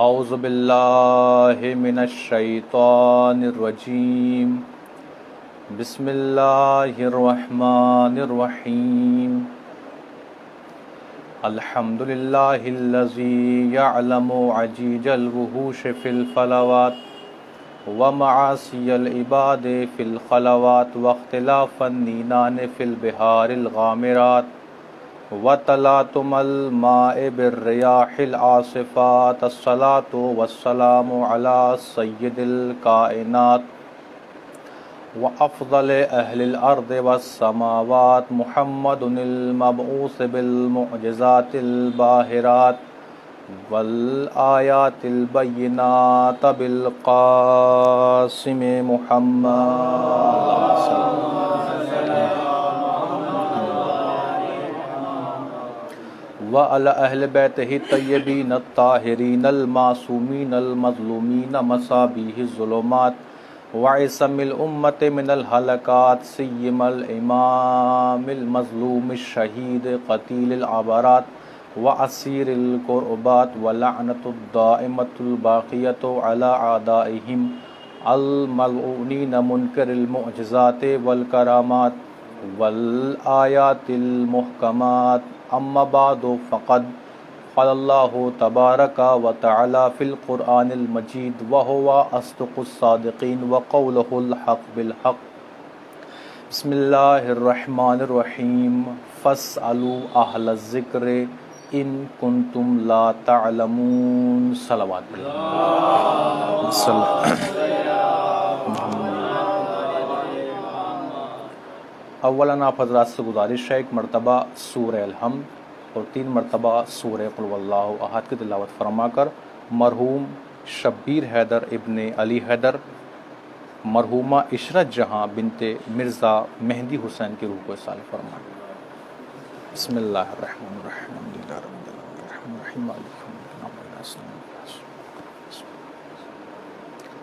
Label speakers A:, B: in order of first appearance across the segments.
A: اعوذ باللہ من الشیطان الرجیم بسم اللہ الرحمن الرحیم الحمد للہ الذی یعلم عجیج الوحوش فی الفلوات ومعاصی العباد فی الخلوات واختلاف النینان فی البحار الغامرات وتلاطم الماء بالرياح العاصفات الصلاة والسلام على سيد الكائنات وأفضل أهل الأرض والسماوات محمد المبعوث بالمعجزات الباهرات والآيات البينات بالقاسم محمد وعلى أهل بيته الطيبين الطاهرين المعصومين المظلومين مصابيح الظلمات وعصم الأمة من الهلكات سيما الإمام المظلوم الشهيد قتيل العبرات وأسير القربات ولعنة الدائمة الباقية على أعدائهم الملعونين منكر المعجزات والكرامات والآيات المحكمات اما بعد فقد قال اللہ تبارک و تعالی فی القرآن المجید وهو اصدق الصادقین وقولہ الحق بالحق بسم اللہ الرحمن الرحیم فاسألوا اہل الذکر ان کنتم لا تعلمون صلوات اولاً آپ حضرات سے گزارش ہے ایک مرتبہ سورہ الحمد اور 3 مرتبہ سورہ قل واللہ احد کی تلاوت فرما کر مرحوم شبیر حیدر ابن علی حیدر مرحومہ عشرت جہاں بنت مرزا مہندی حسین کی روح کو اصال فرمائیں۔ بسم اللہ الرحمن الرحیم الحمد للہ رب العالمین الرحمن الرحیم مالک یوم الدین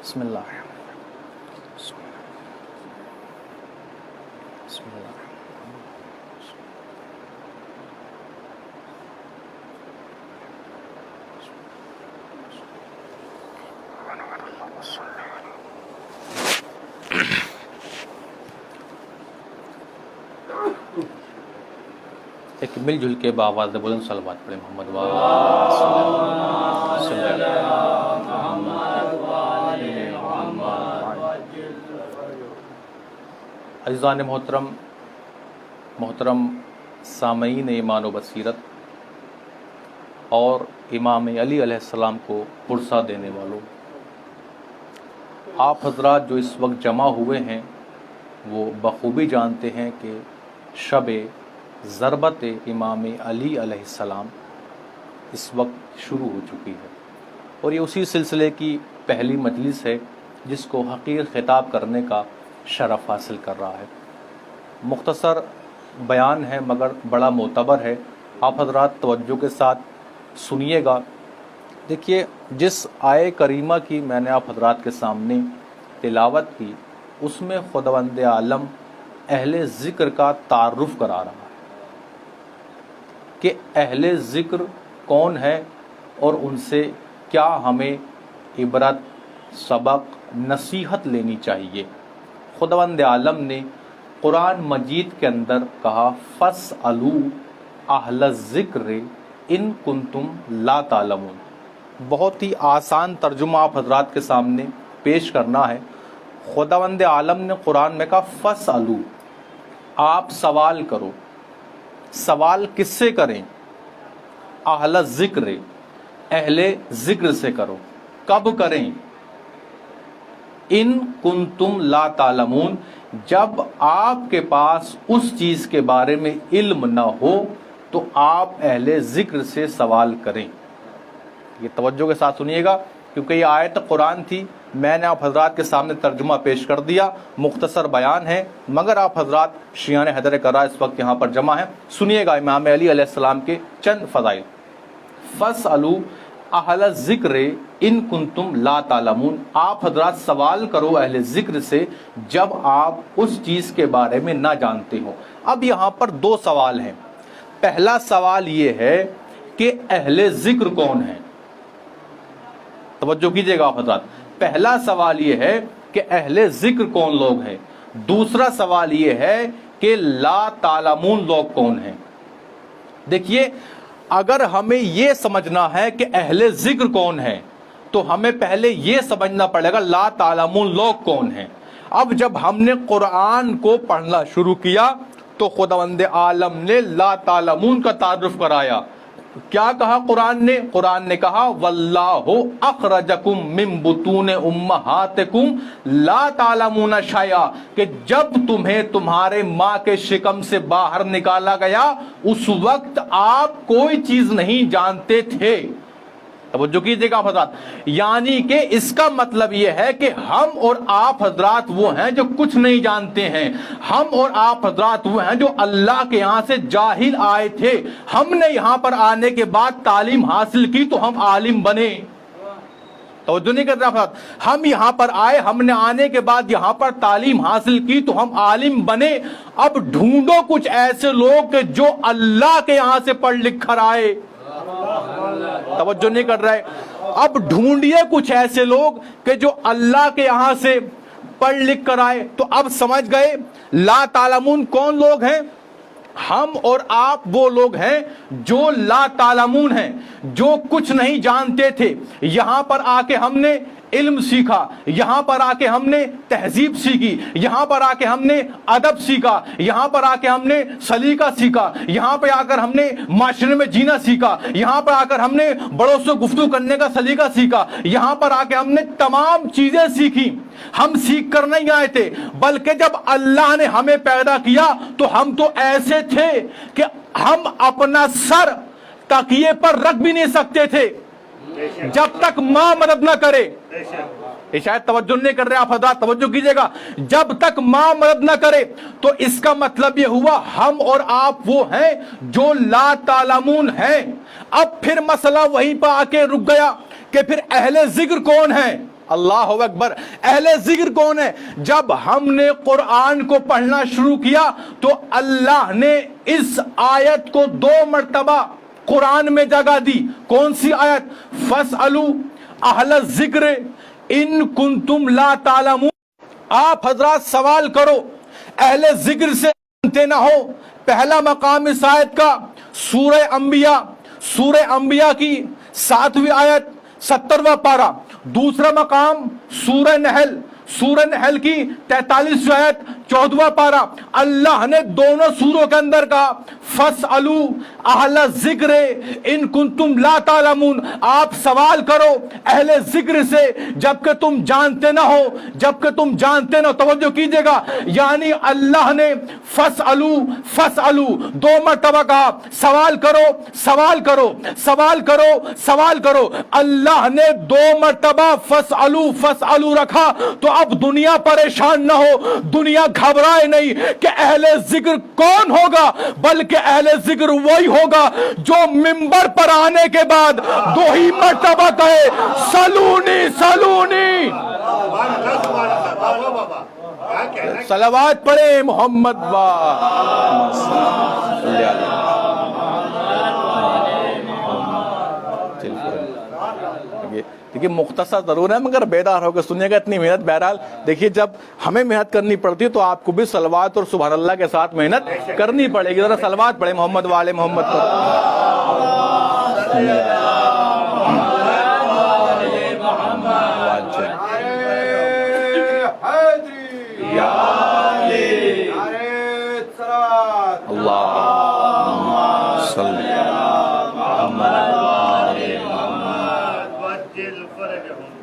A: بسم اللہ الرحمن بسم اللہ ایک مل جل کے باواز بلند صلوات پڑھیں محمد عزیزان محترم سامعین ایمان و بصیرت اور امام علی علیہ السلام کو پرسہ دینے والوں، آپ حضرات جو اس وقت جمع ہوئے ہیں وہ بخوبی جانتے ہیں کہ شب ضربت امام علی علیہ السلام اس وقت شروع ہو چکی ہے، اور یہ اسی سلسلے کی پہلی مجلس ہے جس کو حقیر خطاب کرنے کا شرف حاصل کر رہا ہے۔ مختصر بیان ہے مگر بڑا معتبر ہے، آپ حضرات توجہ کے ساتھ سنیے گا۔ دیکھیے، جس آیے کریمہ کی میں نے آپ حضرات کے سامنے تلاوت کی، اس میں خداوند عالم اہل ذکر کا تعارف کرا رہا ہے کہ اہل ذکر کون ہے اور ان سے کیا ہمیں عبرت، سبق، نصیحت لینی چاہیے۔ خداوند عالم نے قرآن مجید کے اندر کہا فاسألوا اہل الذکر ان کنتم لا تعلمون۔ بہت ہی آسان ترجمہ آپ حضرات کے سامنے پیش کرنا ہے۔ خداوند عالم نے قرآن میں کہا فاسألوا، آپ سوال کرو۔ سوال کس سے کریں؟ اہل الذکر، اہل ذکر سے کرو۔ کب کریں؟ ان کنتم لا تعلمون، جب آپ کے پاس اس چیز کے بارے میں علم نہ ہو تو آپ اہل ذکر سے سوال کریں۔ یہ توجہ کے ساتھ سنیے گا کیونکہ یہ آیت قرآن تھی، میں نے آپ حضرات کے سامنے ترجمہ پیش کر دیا، مختصر بیان ہے، مگر آپ حضرات شیعان حیدر کرا اس وقت یہاں پر جمع ہیں، سنیے گا امام علی علیہ السلام کے چند فضائل۔ فاسألوا اہل الذکر ان کنتم لا تعلمون، آپ حضرات سوال کرو اہل ذکر سے جب آپ اس چیز کے بارے میں نہ جانتے ہو۔ اب یہاں پر 2 سوال ہیں۔ پہلا سوال یہ ہے کہ اہل ذکر کون ہیں؟ توجہ کیجئے گا حضرات. پہلا سوال یہ ہے کہ اہل ذکر کون لوگ ہیں. دوسرا سوال یہ ہے کہ لا تعلمون لوگ کون ہیں. دیکھیے اگر ہمیں یہ سمجھنا ہے کہ اہل ذکر کون ہے تو ہمیں پہلے یہ سمجھنا پڑے گا لا تعلمون لوگ کون ہیں. اب جب ہم نے قرآن کو پڑھنا شروع کیا تو خداوند عالم نے لا تعلمون کا تعارف کرایا. کیا کہا قرآن نے؟ قرآن نے کہا واللہ اخرجکم من بطون امہاتکم لا تعلمون شیئا، کہ جب تمہیں تمہارے ماں کے شکم سے باہر نکالا گیا اس وقت آپ کوئی چیز نہیں جانتے تھے. توجہ کیجیے گا حضرات. یعنی کہ اس کا مطلب یہ ہے کہ ہم اور آپ حضرات وہ ہیں جو کچھ نہیں جانتے ہیں. ہم اور آپ حضرات وہ ہیں جو اللہ کے یہاں سے جاہل آئے تھے. ہم نے یہاں پر آنے کے بعد تعلیم حاصل کی تو ہم عالم بنے. توجہ نہیں کر رہے حضرات. ہم یہاں پر آئے، ہم نے آنے کے بعد یہاں پر تعلیم حاصل کی تو ہم عالم بنے. اب ڈھونڈو کچھ ایسے لوگ کہ جو اللہ کے یہاں سے پڑھ لکھ کر آئے. توجہ نہیں کر رہے. اب ڈھونڈیے کچھ ایسے لوگ کہ جو اللہ کے یہاں سے پڑھ لکھ کر آئے. تو اب سمجھ گئے لا تعلمون کون لوگ ہیں. ہم اور آپ وہ لوگ ہیں جو لا تعلمون ہیں، جو کچھ نہیں جانتے تھے. یہاں پر آ کے ہم نے علم سیکھا، یہاں پر آ کے ہم نے تہذیب سیکھی، یہاں پر آ کے ہم نے ادب سیکھا، یہاں پر آ کے ہم نے سلیقہ سیکھا، یہاں پہ آ کر ہم نے معاشرے میں جینا سیکھا، یہاں پر آ کر ہم نے بڑوں سے گفتگو کرنے کا سلیقہ سیکھا، یہاں پر آ کے ہم نے تمام چیزیں سیکھی. ہم سیکھ کر نہیں آئے تھے، بلکہ جب اللہ نے ہمیں پیدا کیا تو ہم تو ایسے تھے کہ ہم اپنا سر تکیے پر رکھ بھی نہیں سکتے تھے جب تک ماں مدد نہ کرے. شاید توجہ نہیں کر رہے آپ حضرات، توجہ کیجئے گا. جب تک ماں مدد نہ کرے تو اس کا مطلب یہ ہوا ہم اور آپ وہ ہیں جو لا تعلمون ہیں. اب پھر مسئلہ وہیں پہ آ کے رک گیا کہ پھر اہل ذکر کون ہیں. اللہ اکبر. اہل ذکر کون ہے؟ جب ہم نے قرآن کو پڑھنا شروع کیا تو اللہ نے اس آیت کو 2 مرتبہ قرآن میں جگہ دی. کون سی آیت؟ فَاسْأَلُوا أَهْلَ الذِّكْرِ إِن كُنتُمْ لَا تَعْلَمُونَ. آپ حضرات سوال کرو اہل ذکر سے جانتے نہ ہو. پہلا مقام اس آیت کا سورہ انبیاء کی 7ویں آیت 70واں پارہ. دوسرا مقام سورہ نحل کی 43ویں آیت 14واں پارہ. اللہ نے دونوں سوروں کے اندر کہا فَاسْأَلُوا أَهْلَ الذِّكْرِ إِن كُنتُمْ لَا تَعْلَمُونَ. آپ سوال کرو اہل ذکر سے جبکہ تم جانتے نہ ہو، جبکہ تم جانتے نہ ہو. توجہ کیجئے گا. یعنی اللہ نے فَاسْأَلُوا 2 مرتبہ کہا سوال کرو سوال کرو سوال کرو سوال کرو. اللہ نے 2 مرتبہ فَاسْأَلُوا رکھا تو اب دنیا پریشان نہ ہو، دنیا گھبرائے نہیں کہ اہل ذکر کون ہوگا، بلکہ اہل ذکر وہی ہوگا جو منبر پر آنے کے بعد 2 ہی مرتبہ کہے سلونی سلونی. صلوات پڑھیں محمد دیکھیے مختصر ضرور ہے مگر بیدار ہو کے سنیے گا. اتنی محنت بہرحال دیکھیے جب ہمیں محنت کرنی پڑتی ہے تو آپ کو بھی صلوات اور سبحان اللہ کے ساتھ محنت کرنی پڑے گی. ذرا صلوات پڑھیں محمد والے محمد پر.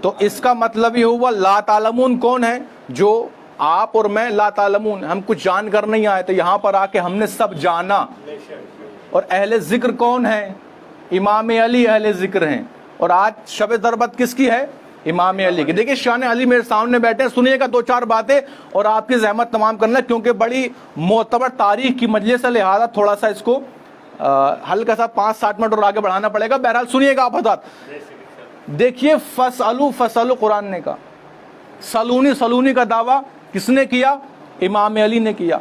A: تو اس کا مطلب یہ ہوا لا تعلمون کون ہے؟ جو آپ اور میں لا تعلمون، ہم کچھ جان کر نہیں آئے تھے، یہاں پر آ کے ہم نے سب جانا. اور اہل ذکر کون ہے؟ امام علی اہل ذکر ہیں. اور آج شب ضربت کس کی ہے؟ امام علی کی. دیکھیں شان علی میرے سامنے بیٹھے ہیں، سنیے گا 2-4 باتیں اور آپ کی زحمت تمام کرنا کیونکہ بڑی معتبر تاریخ کی مجلس ہے، لہذا تھوڑا سا اس کو ہلکا سا 5-7 منٹ اور آگے بڑھانا پڑے گا. بہرحال سنیے گا آپ حضرات. دیکھیے فَاسْأَلُوا قرآن نے کہا. سلونی کا دعویٰ کس نے کیا؟ امام علی نے کیا.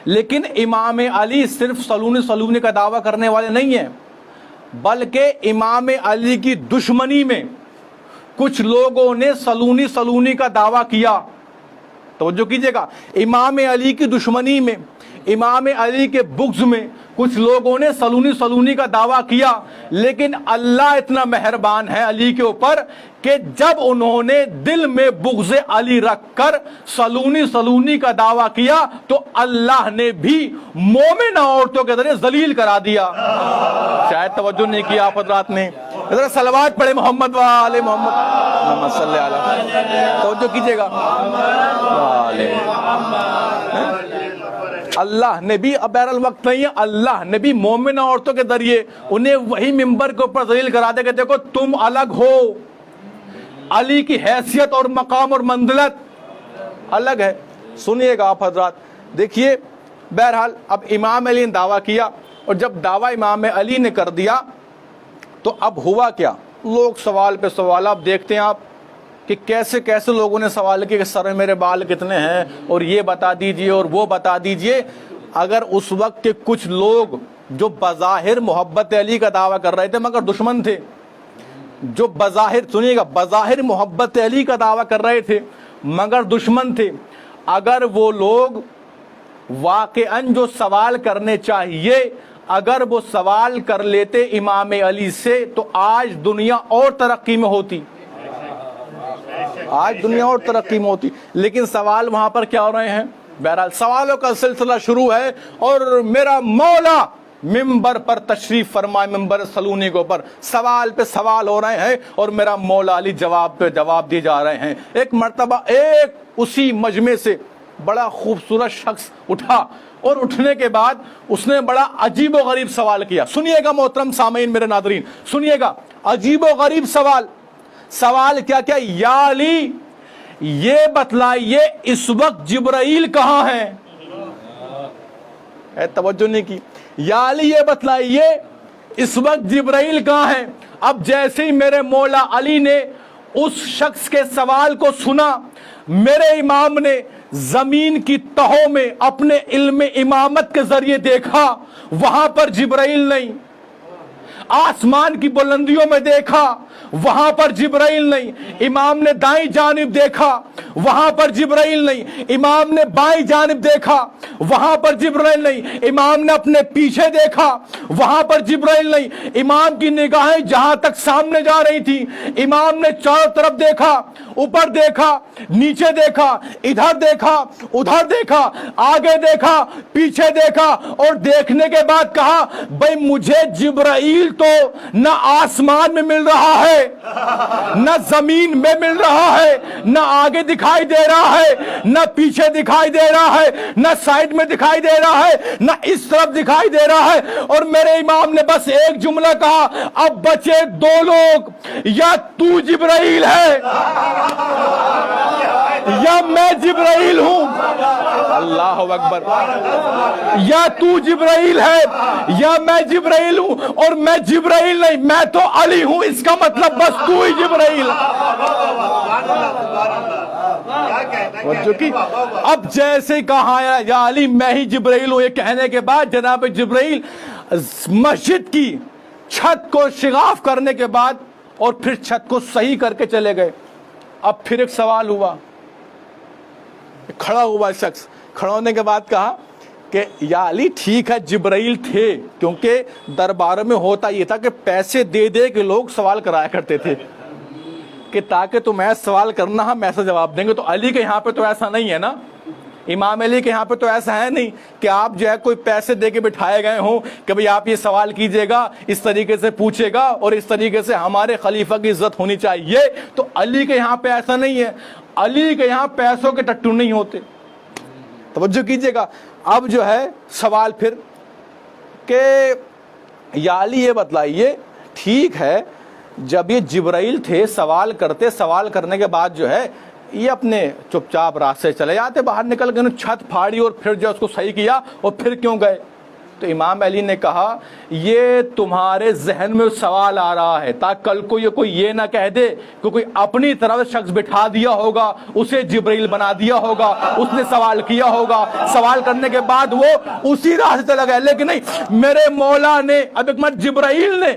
A: لیکن امام علی صرف سلونی کا دعویٰ کرنے والے نہیں ہیں، بلکہ امام علی کی دشمنی میں کچھ لوگوں نے سلونی کا دعویٰ کیا. توجہ کیجئے گا, امام علی کی دشمنی میں, امام علی کے بغض میں کچھ لوگوں نے سلونی کا دعویٰ کیا, لیکن اللہ اتنا مہربان ہے علی کے اوپر کہ جب انہوں نے دل میں بغض علی رکھ کر سلونی کا دعویٰ کیا تو اللہ نے بھی مومن عورتوں کے ذریعے ذلیل کرا دیا. شاید توجہ نہیں کیا آپ حضرات نے. ذرا صلوات پڑھے محمد وآل محمد, محمد صلی اللہ علیہ. توجہ کیجئے گا, اللہ نے بھی, اب بہرحال وقت نہیں ہے, اللہ نے بھی مومن عورتوں کے ذریعے انہیں وہی ممبر کے اوپر ذلیل کرا دے کہ دیکھو تم الگ ہو, علی کی حیثیت اور مقام اور منزلت الگ ہے. سنیے گا آپ حضرات, دیکھیے بہرحال اب امام علی نے دعویٰ کیا, اور جب دعویٰ امام علی نے کر دیا تو اب ہوا کیا, لوگ سوال پہ سوال, آپ دیکھتے ہیں آپ کہ کیسے کیسے لوگوں نے سوال کیا کہ سر میرے بال کتنے ہیں, اور یہ بتا دیجئے اور وہ بتا دیجئے. اگر اس وقت کے کچھ لوگ جو بظاہر محبت علی کا دعویٰ کر رہے تھے مگر دشمن تھے, جو بظاہر, سنیے گا, بظاہر محبت علی کا دعویٰ کر رہے تھے مگر دشمن تھے, اگر وہ لوگ واقعاً جو سوال کرنے چاہیے اگر وہ سوال کر لیتے امام علی سے تو آج دنیا اور ترقی میں ہوتی, آج دنیا اور ترقی میں ہوتی. لیکن سوال وہاں پر کیا ہو رہے ہیں, بہرحال سوالوں کا سلسلہ شروع ہے, اور میرا مولا ممبر پر تشریف فرمائے, ممبر سلونی کے اوپر سوال پہ سوال ہو رہے ہیں, اور میرا مولا علی جواب پہ جواب دیے جا رہے ہیں. ایک مرتبہ ایک اسی مجمع سے بڑا خوبصورت شخص اٹھا, اور اٹھنے کے بعد اس نے بڑا عجیب و غریب سوال کیا. سنیے گا محترم سامعین میرے ناظرین, سنیے گا, عجیب و غریب سوال کیا کیا, یا علی یہ بتلائیے اس وقت جبرائیل کہاں ہیں. توجہ نہیں کی. یا علی یہ بتلائیے اس وقت جبرائیل کہاں ہیں. اب جیسے ہی میرے مولا علی نے اس شخص کے سوال کو سنا, میرے امام نے زمین کی تہوں میں اپنے علم امامت کے ذریعے دیکھا, وہاں پر جبرائیل نہیں. آسمان کی بلندیوں میں دیکھا, وہاں پر جبرائیل نہیں. امام نے دائیں جانب دیکھا, وہاں پر جبرائیل نہیں. امام نے بائیں جانب دیکھا, وہاں پر جبرائیل نہیں. امام نے اپنے پیچھے دیکھا, وہاں پر جبرائیل نہیں. امام کی نگاہیں جہاں تک سامنے جا رہی تھی, امام نے چاروں طرف دیکھا, اوپر دیکھا, نیچے دیکھا, ادھر دیکھا, ادھر دیکھا, آگے دیکھا, پیچھے دیکھا, اور دیکھنے کے بعد کہا بھئی مجھے جبرائیل تو نہ آسمان میں مل رہا ہے, نہ زمین میں مل رہا ہے, نہ آگے دکھائی دے رہا ہے, نہ پیچھے دکھائی دے رہا ہے, نہ سائیڈ میں دکھائی دے رہا ہے, نہ اس طرف دکھائی دے رہا ہے. اور میرے امام نے بس ایک جملہ کہا, اب بچے دو لوگ, یا تو جبرائیل ہے یا میں جبرائیل ہوں. اللہ اکبر. یا تو جبرائیل ہے یا میں جبرائیل ہوں, اور میں جبرائیل نہیں, میں تو علی ہوں. اس کا مطلب بس تو ہی جبرائیل. اب جیسے کہا یا علی میں ہی جبرائیل ہوں, یہ کہنے کے بعد جناب جبرائیل مسجد کی چھت کو شگاف کرنے کے بعد اور پھر چھت کو صحیح کر کے چلے گئے. اب پھر ایک سوال ہوا, کھڑا ہوا شخص, کھڑا ہونے کے بعد کہا کہ یا علی ٹھیک ہے جبرائیل تھے, کیونکہ درباروں میں ہوتا یہ تھا کہ پیسے دے دے کے لوگ سوال کرایا کرتے تھے کہ تاکہ تم ایسا سوال کرنا ہم ایسا جواب دیں گے. تو علی کے یہاں پہ تو ایسا نہیں ہے نا, امام علی کے یہاں پہ تو ایسا ہے نہیں کہ آپ جو ہے کوئی پیسے دے کے بٹھائے گئے ہوں کہ بھئی آپ یہ سوال کیجئے گا, اس طریقے سے پوچھے گا, اور اس طریقے سے ہمارے خلیفہ کی عزت ہونی چاہیے. تو علی کے یہاں پہ ایسا نہیں ہے, علی کے یہاں پیسوں کے ٹٹو نہیں ہوتے. توجہ کیجئے گا. اب جو ہے سوال پھر کہ یا علی یہ بتلائیے ٹھیک ہے جب یہ جبرائیل تھے سوال کرتے, سوال کرنے کے بعد جو ہے یہ اپنے چپ چاپ راستے چلے جاتے, باہر نکل گئے, چھت پھاڑی اور پھر جو اس کو صحیح کیا, اور پھر کیوں گئے. تو امام علی نے کہا یہ تمہارے ذہن میں سوال آ رہا ہے تاکہ کل کو یہ کوئی یہ نہ کہہ دے کہ کوئی اپنی طرف شخص بٹھا دیا ہوگا, اسے جبرائیل بنا دیا ہوگا, اس نے سوال کیا ہوگا, سوال کرنے کے بعد وہ اسی راہ سے چلا گیا. لیکن نہیں, میرے مولا نے اب ایک مرتبہ جبرائیل نے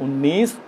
A: 19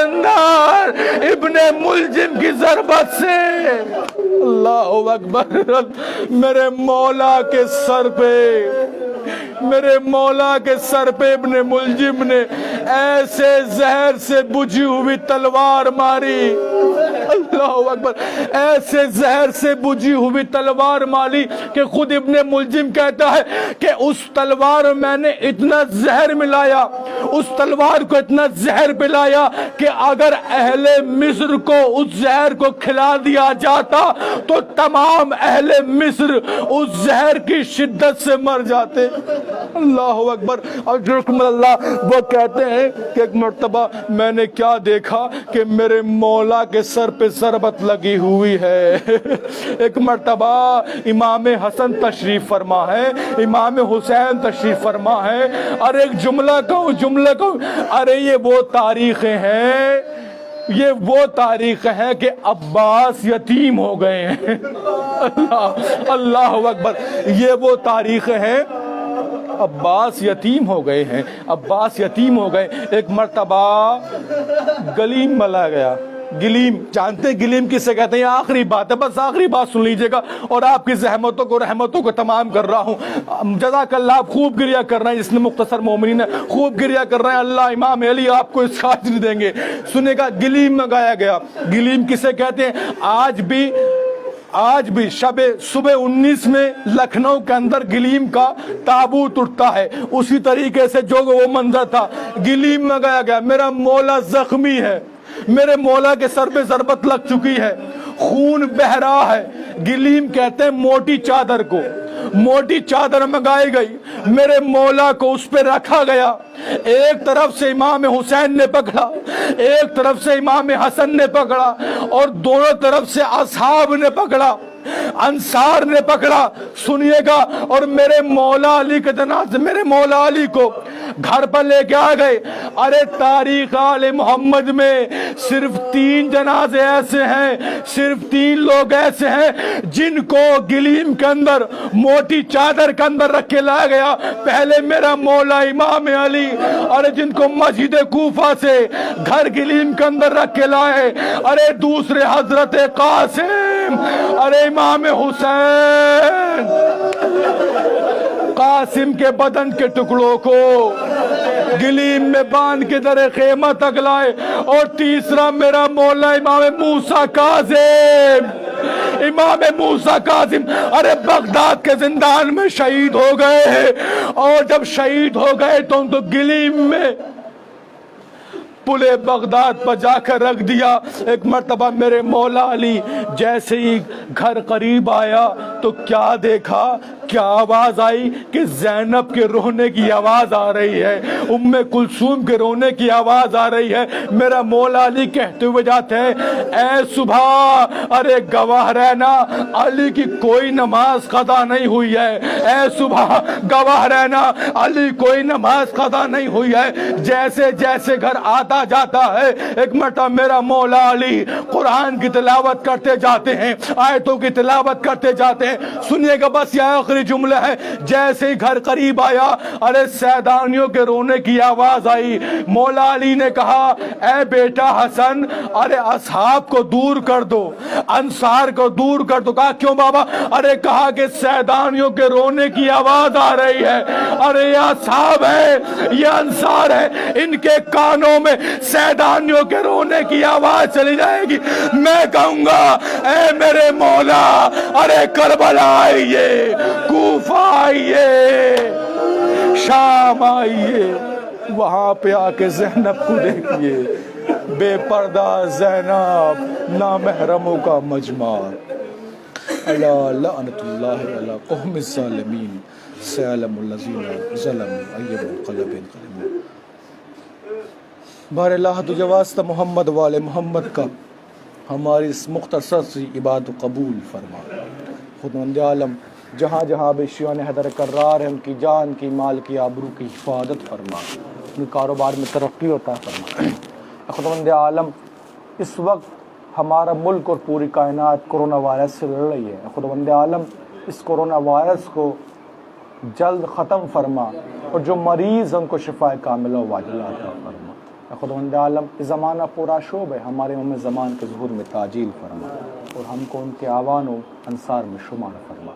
A: اندر ابن ملجم کی ضربت سے اللہ اکبر میرے مولا کے سر پہ ابن ملجم نے ایسے زہر سے بجھی ہوئی تلوار ماری، اللہ اکبر، ایسے زہر سے بجھی ہوئی تلوار ماری کہ خود ابن ملجم کہتا ہے کہ اس تلوار میں نے اتنا زہر ملایا، اس تلوار کو اتنا زہر پلایا کہ اگر اہل مصر کو اس زہر کو کھلا دیا جاتا تو تمام اہل مصر اس زہر کی شدت سے مر جاتے۔ اللہ اکبر۔ اور اللہ وہ کہتے ہیں کہ ایک مرتبہ میں نے کیا دیکھا کہ میرے مولا کے سر پہ ضربت لگی ہوئی ہے۔ ایک مرتبہ امام حسن تشریف فرما ہے، امام حسین تشریف فرما ہے، اور ایک جملہ کہوں، ارے یہ وہ تاریخیں ہیں کہ عباس یتیم ہو گئے ہیں۔ اللہ اکبر، یہ وہ تاریخیں ہیں، عباس یتیم ہو گئے۔ ایک مرتبہ گلیم ملا گیا۔ گلیم جانتے ہیں گلیم کس سے کہتے ہیں؟ آخری بات ہے، بس آخری بات سن لیجئے گا اور آپ کی زحمتوں کو رحمتوں کو تمام کر رہا ہوں۔ جزاک اللہ، آپ خوب گریہ کر رہے ہیں، جس نے مختصر مومنین ہے خوب گریہ کر رہے ہیں، اللہ امام علی آپ کو اس کا اجر دیں گے۔ سنے گا گلیم منگایا گیا۔ گلیم کسے کہتے ہیں؟ آج بھی صبح 19 میں لکھنؤ کے اندر گلیم کا تابوت اٹھتا ہے، اسی طریقے سے جو وہ منظر تھا۔ گلیم منگایا گیا، میرا مولا زخمی ہے، میرے مولا کے سر پہ ضربت لگ چکی ہے، خون بہ رہا ہے۔ گلیم کہتے ہیں موٹی چادر منگائی گئی، میرے مولا کو اس پہ رکھا گیا۔ ایک طرف سے امام حسین نے پکڑا، ایک طرف سے امام حسن نے پکڑا، اور دونوں طرف سے اصحاب نے پکڑا، انصار نے پکڑا۔ سنیے گا، اور میرے مولا علی کے جنازے، میرے مولا علی کو گھر پر لے کے آ گئے۔ ارے تاریخ آل محمد میں صرف 3 جنازے ایسے ہیں، صرف 3 لوگ ایسے ہیں جن کو گلیم کے اندر موٹی چادر کے اندر رکھ کے لایا گیا۔ پہلے میرا مولا امام علی، ارے جن کو مسجد کوفہ سے گھر گلیم کے اندر رکھ کے لائے۔ ارے دوسرے حضرت قاسم، ارے امام حسین، قاسم کے بدن کے ٹکڑوں کو گلیم میں باندھ کے در خیمہ تک لائے۔ اور تیسرا میرا مولا امام موسیٰ کاظم، ارے بغداد کے زندان میں شہید ہو گئے ہیں، اور جب شہید ہو گئے تو ان کو گلیم میں پلے بغداد پر جا کر رکھ دیا۔ ایک مرتبہ میرے مولا علی جیسے ہی گھر قریب آیا تو کیا دیکھا، کیا آواز آئی کہ زینب کے رونے کی آواز آ رہی ہے، ام کلثوم کے رونے کی آواز آ رہی ہے۔ میرا مولا علی کہتے ہوئے جاتے ہیں، اے صبح، ارے گواہ رہنا، علی کی کوئی نماز قضا نہیں ہوئی ہے۔ اے صبح گواہ رہنا، علی کوئی نماز قضا نہیں ہوئی ہے۔ جیسے جیسے گھر آتا جاتا ہے، ایک مرتبہ میرا مولا علی قرآن کی تلاوت کرتے جاتے ہیں، آیتوں کی تلاوت کرتے جاتے ہیں۔ سنیے گا، بس یہ آخری جملہ ہے۔ جیسے ہی گھر قریب آیا، ارے سیدانیوں کے رونے کی آواز آئی۔ مولا علی نے کہا، اے بیٹا حسن، ارے اصحاب کو دور کر دو، انصار کو دور کر دو۔ کہا کیوں بابا؟ ارے کہا کہ سیدانیوں کے رونے کی آواز آ رہی ہے۔ ارے یہ اصحاب ہے، یہ انصار ہے، ان کے کانوں میں سیدانیوں کے رونے کی آواز چلی جائے گی۔ میں کہوں گا، اے میرے مولا، ارے کربلا آئیے، کوفہ آئیے، شام آئیے، وہاں پہ آ کے زینب کو دیکھیے، بے پردہ زینب، نامحرموں کا مجمع۔ اللہ لعنت اللہ علی قوم الظالمین، سیعلم الذین ظلموا ای منقلب انقلبوا۔ بہر اللہ تجھے واسطہ محمد والے محمد کا ہماری اس مختصر سی عبادت قبول فرما۔ خداوند عالم جہاں جہاں بے شیعان حیدر کرار ہیں، ان کی جان کی، مال کی، آبرو کی حفاظت فرما، ان کاروبار میں ترقی عطا فرما۔ خداوند عالم اس وقت ہمارا ملک اور پوری کائنات کرونا وائرس سے لڑ رہی ہے۔ خداوند عالم اس کرونا وائرس کو جلد ختم فرما، اور جو مریض ان کو شفا کاملہ و عاجلہ عطا فرما۔
B: خداوند عالم زمانہ پورا شعب ہے، ہمارے امام زمان کے ظہور میں تعجیل فرما اور ہم کو ان کے آوان و انصار میں شمار فرما۔